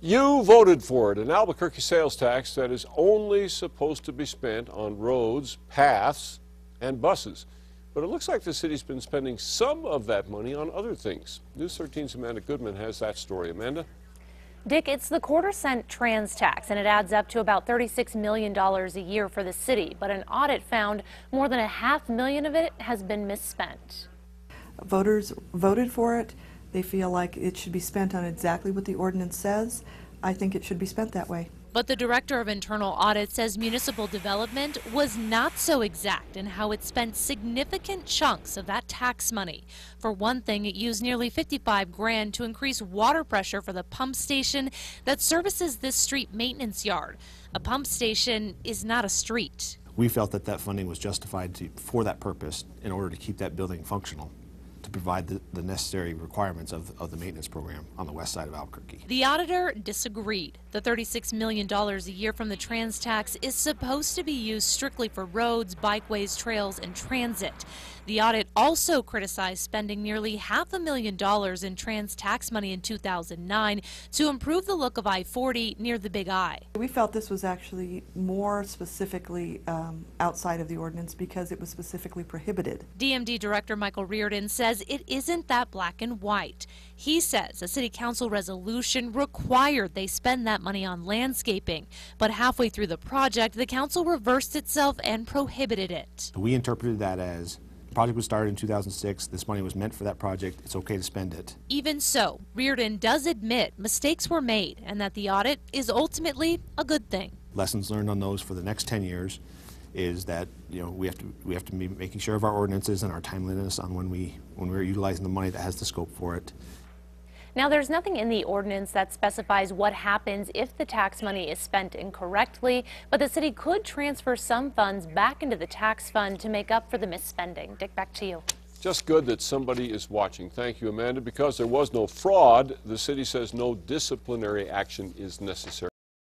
You voted for it, an Albuquerque sales tax that is only supposed to be spent on roads, paths, and buses. But it looks like the city's been spending some of that money on other things. News 13's Amanda Goodman has that story. Amanda? Dick, it's the quarter-cent trans tax, and it adds up to about $36 million a year for the city. But an audit found more than $500,000 of it has been misspent. Voters voted for it. They feel like it should be spent on exactly what the ordinance says. I think it should be spent that way. But the director of internal audit says municipal development was not so exact in how it spent significant chunks of that tax money. For one thing, it used nearly $55 grand to increase water pressure for the pump station that services this street maintenance yard. A pump station is not a street. We felt that that funding was justified for that purpose in order to keep that building functional, to provide the necessary requirements of the maintenance program on the west side of Albuquerque. The auditor disagreed. The $36 million a year from the trans tax is supposed to be used strictly for roads, bikeways, trails, and transit. The audit also criticized spending nearly $500,000 in trans tax money in 2009 to improve the look of I-40 near the Big I. We felt this was actually more specifically outside of the ordinance because it was specifically prohibited. DMD Director Michael Reardon says it isn't that black and white. He says a city council resolution required they spend that money on landscaping, but halfway through the project, the council reversed itself and prohibited it. We interpreted that as the project was started in 2006, this money was meant for that project, it's okay to spend it. Even so, Reardon does admit mistakes were made and that the audit is ultimately a good thing. Lessons learned on those for the next 10 years is that we have to be making sure of our ordinances and our timeliness on when we're utilizing the money that has the scope for it. Now, there's nothing in the ordinance that specifies what happens if the tax money is spent incorrectly, but the city could transfer some funds back into the tax fund to make up for the misspending. Dick, back to you. Just good that somebody is watching. Thank you, Amanda. Because there was no fraud, the city says no disciplinary action is necessary.